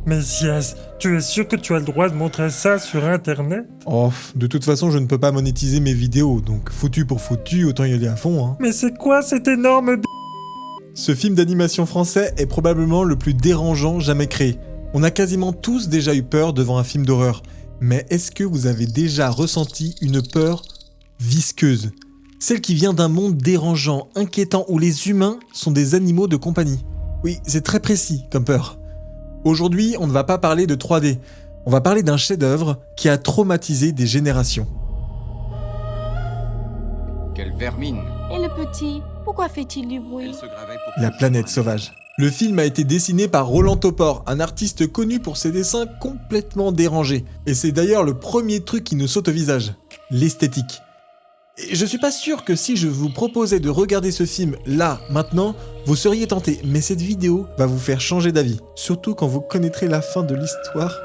Mais yes, tu es sûr que tu as le droit de montrer ça sur internet? Oh, de toute façon, je ne peux pas monétiser mes vidéos, donc foutu pour foutu, autant y aller à fond, hein. Mais c'est quoi cette énorme Ce film d'animation français est probablement le plus dérangeant jamais créé. On a quasiment tous déjà eu peur devant un film d'horreur, mais est-ce que vous avez déjà ressenti une peur visqueuse? Celle qui vient d'un monde dérangeant, inquiétant, où les humains sont des animaux de compagnie. Oui, c'est très précis comme peur. Aujourd'hui, on ne va pas parler de 3D, on va parler d'un chef-d'œuvre qui a traumatisé des générations. Quelle vermine! Et le petit, pourquoi fait-il du bruit? Elle se gravait pour La que planète je sois un sauvage. Le film a été dessiné par Roland Topor, un artiste connu pour ses dessins complètement dérangés. Et c'est d'ailleurs le premier truc qui nous saute au visage, l'esthétique. Et je suis pas sûr que si je vous proposais de regarder ce film là, maintenant, vous seriez tenté, mais cette vidéo va vous faire changer d'avis, surtout quand vous connaîtrez la fin de l'histoire.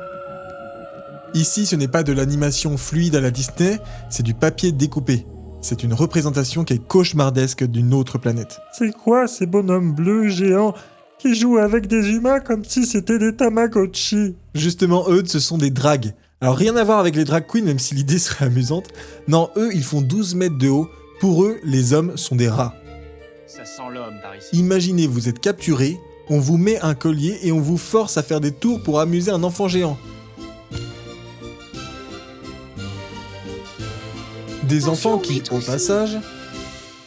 Ici, ce n'est pas de l'animation fluide à la Disney, c'est du papier découpé. C'est une représentation qui est cauchemardesque d'une autre planète. C'est quoi ces bonhommes bleus géants qui jouent avec des humains comme si c'était des Tamagotchi? Justement, eux, ce sont des drags. Alors rien à voir avec les drag queens, même si l'idée serait amusante. Non, eux, ils font 12 mètres de haut. Pour eux, les hommes sont des rats. Ça sent l'homme par ici. Imaginez, vous êtes capturé, on vous met un collier et on vous force à faire des tours pour amuser un enfant géant. Des enfants qui, au passage,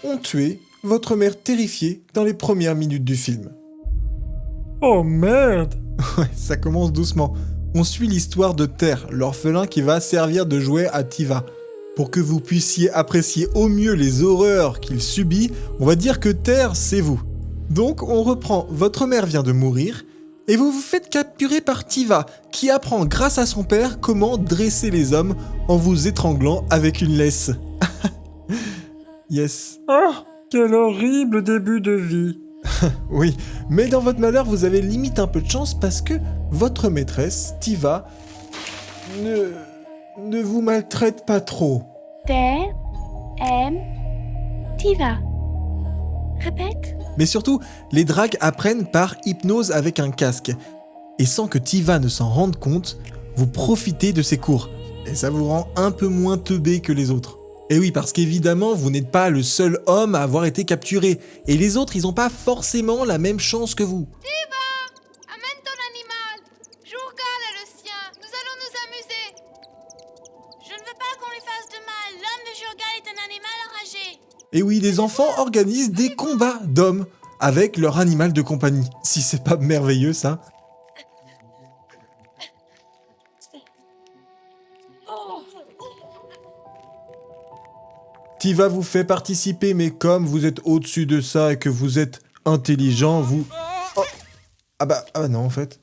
ont tué votre mère terrifiée dans les premières minutes du film. Oh merde! Ouais, ça commence doucement. On suit l'histoire de Terre, l'orphelin qui va servir de jouet à Tiva. Pour que vous puissiez apprécier au mieux les horreurs qu'il subit, on va dire que Terre, c'est vous. Donc on reprend, votre mère vient de mourir, et vous vous faites capturer par Tiva, qui apprend grâce à son père comment dresser les hommes en vous étranglant avec une laisse. Yes. Oh, quel horrible début de vie! Oui, mais dans votre malheur, vous avez limite un peu de chance parce que votre maîtresse, Tiva, ne vous maltraite pas trop. Terre, aime, Tiva. Répète. Mais surtout, les drags apprennent par hypnose avec un casque. Et sans que Tiva ne s'en rende compte, vous profitez de ses cours. Et ça vous rend un peu moins teubé que les autres. Et oui, parce qu'évidemment, vous n'êtes pas le seul homme à avoir été capturé. Et les autres, ils n'ont pas forcément la même chance que vous. Amène ton animal. Jourgal est le sien. Nous allons nous amuser. Je ne veux pas qu'on lui fasse de mal. L'homme de Jourgal est un animal enragé. Et oui, les enfants organisent des combats d'hommes avec leur animal de compagnie. Si c'est pas merveilleux, ça. Tiva vous fait participer, mais comme vous êtes au-dessus de ça et que vous êtes intelligent, vous... Oh. Ah bah non, en fait.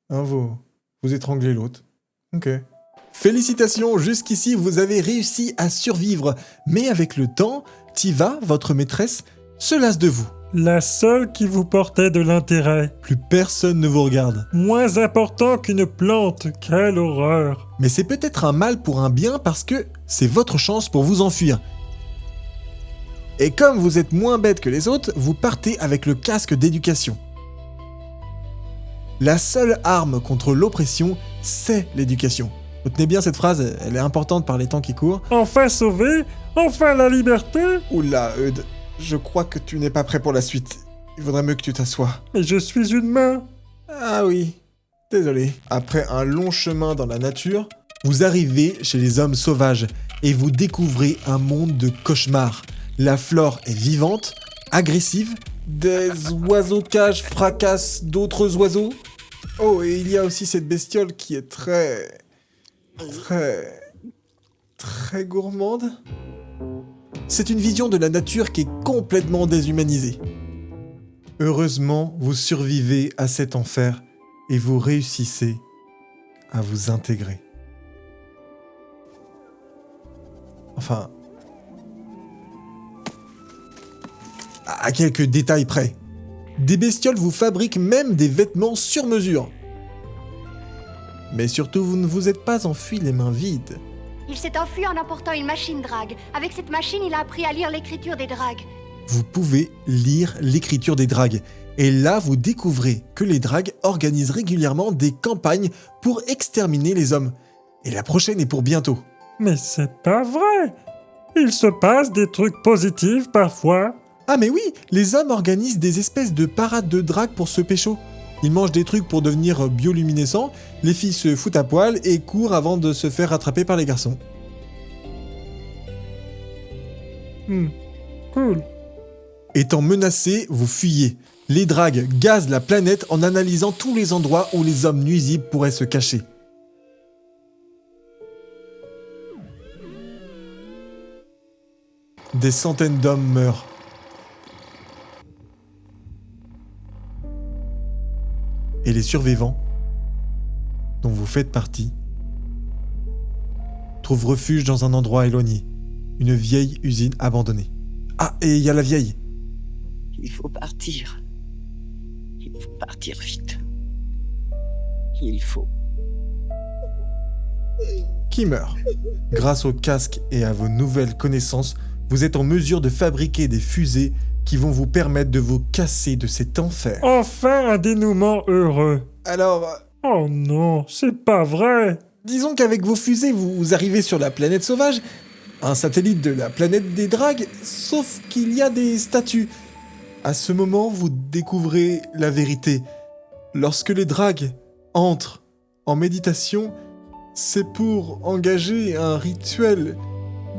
Hein, vous étranglez l'autre. Ok. Félicitations, jusqu'ici vous avez réussi à survivre. Mais avec le temps, Tiva, votre maîtresse, se lasse de vous. La seule qui vous portait de l'intérêt. Plus personne ne vous regarde. Moins important qu'une plante, quelle horreur! Mais c'est peut-être un mal pour un bien parce que c'est votre chance pour vous enfuir. Et comme vous êtes moins bête que les autres, vous partez avec le casque d'éducation. La seule arme contre l'oppression, c'est l'éducation. Retenez bien cette phrase, elle est importante par les temps qui courent. Enfin sauvé? Enfin la liberté? Oula, Eudes, je crois que tu n'es pas prêt pour la suite. Il vaudrait mieux que tu t'assoies. Mais je suis une main! Ah oui, désolé. Après un long chemin dans la nature, vous arrivez chez les hommes sauvages et vous découvrez un monde de cauchemars. La flore est vivante, agressive, des oiseaux cages fracassent d'autres oiseaux. Oh, et il y a aussi cette bestiole qui est très gourmande. C'est une vision de la nature qui est complètement déshumanisée. Heureusement, vous survivez à cet enfer et vous réussissez à vous intégrer. Enfin, à quelques détails près. Des bestioles vous fabriquent même des vêtements sur mesure. Mais surtout, vous ne vous êtes pas enfui les mains vides. Il s'est enfui en emportant une machine drague. Avec cette machine, il a appris à lire l'écriture des dragues. Vous pouvez lire l'écriture des dragues. Et là, vous découvrez que les dragues organisent régulièrement des campagnes pour exterminer les hommes. Et la prochaine est pour bientôt. Mais c'est pas vrai. Il se passe des trucs positifs parfois. Ah mais oui, les hommes organisent des espèces de parades de drague pour se pécho. Ils mangent des trucs pour devenir bioluminescents, les filles se foutent à poil et courent avant de se faire rattraper par les garçons. Cool. Étant menacés, vous fuyez. Les dragues gazent la planète en analysant tous les endroits où les hommes nuisibles pourraient se cacher. Des centaines d'hommes meurent. Et les survivants, dont vous faites partie, trouvent refuge dans un endroit éloigné, une vieille usine abandonnée. Ah, et il y a la vieille. Il faut partir. Il faut partir vite. Il faut. Qui meurt. Grâce au casque et à vos nouvelles connaissances, vous êtes en mesure de fabriquer des fusées qui vont vous permettre de vous casser de cet enfer. Enfin un dénouement heureux. Alors, Oh non, c'est pas vrai. disons qu'avec vos fusées, vous arrivez sur la planète sauvage, un satellite de la planète des dragues, sauf qu'il y a des statues. À ce moment, vous découvrez la vérité. Lorsque les dragues entrent en méditation, c'est pour engager un rituel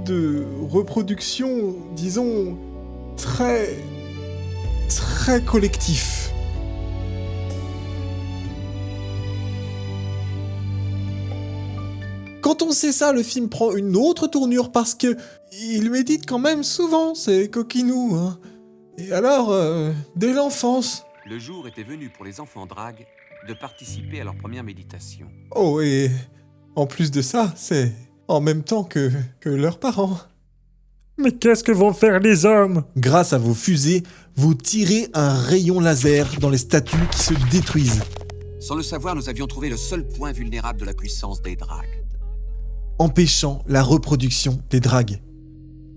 de reproduction, disons, très collectif. Quand on sait ça, le film prend une autre tournure parce que il médite quand même souvent, c'est coquinou, hein. Et alors, dès l'enfance... Le jour était venu pour les enfants dragues de participer à leur première méditation. Oh, et en plus de ça, c'est en même temps que leurs parents. Mais qu'est-ce que vont faire les hommes? Grâce à vos fusées, vous tirez un rayon laser dans les statues qui se détruisent, Sans le savoir, nous avions trouvé le seul point vulnérable de la puissance des dragues. empêchant la reproduction des dragues.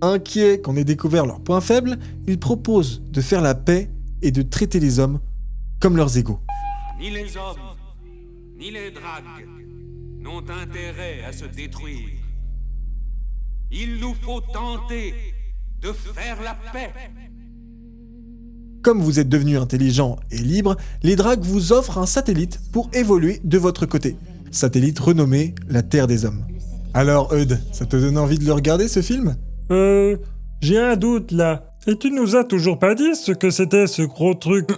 Inquiets qu'on ait découvert leurs points faibles, ils proposent de faire la paix et de traiter les hommes comme leurs égaux. Ni les hommes, ni les dragues n'ont intérêt à se détruire. Il nous faut tenter de faire la paix. Comme vous êtes devenus intelligents et libres, les dragues vous offrent un satellite pour évoluer de votre côté. Satellite renommé la Terre des Hommes. Alors Eudes, ça te donne envie de le regarder ce film ? J'ai un doute là. Et tu nous as toujours pas dit ce que c'était ce gros truc.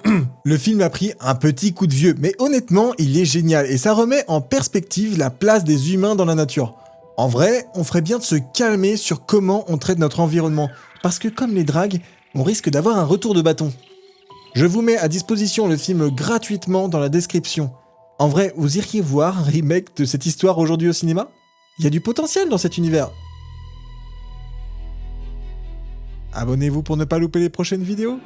Le film a pris un petit coup de vieux, mais honnêtement, il est génial et ça remet en perspective la place des humains dans la nature. En vrai, on ferait bien de se calmer sur comment on traite notre environnement, parce que comme les dragues, on risque d'avoir un retour de bâton. Je vous mets à disposition le film gratuitement dans la description. En vrai, vous iriez voir un remake de cette histoire aujourd'hui au cinéma ? Il y a du potentiel dans cet univers. Abonnez-vous pour ne pas louper les prochaines vidéos.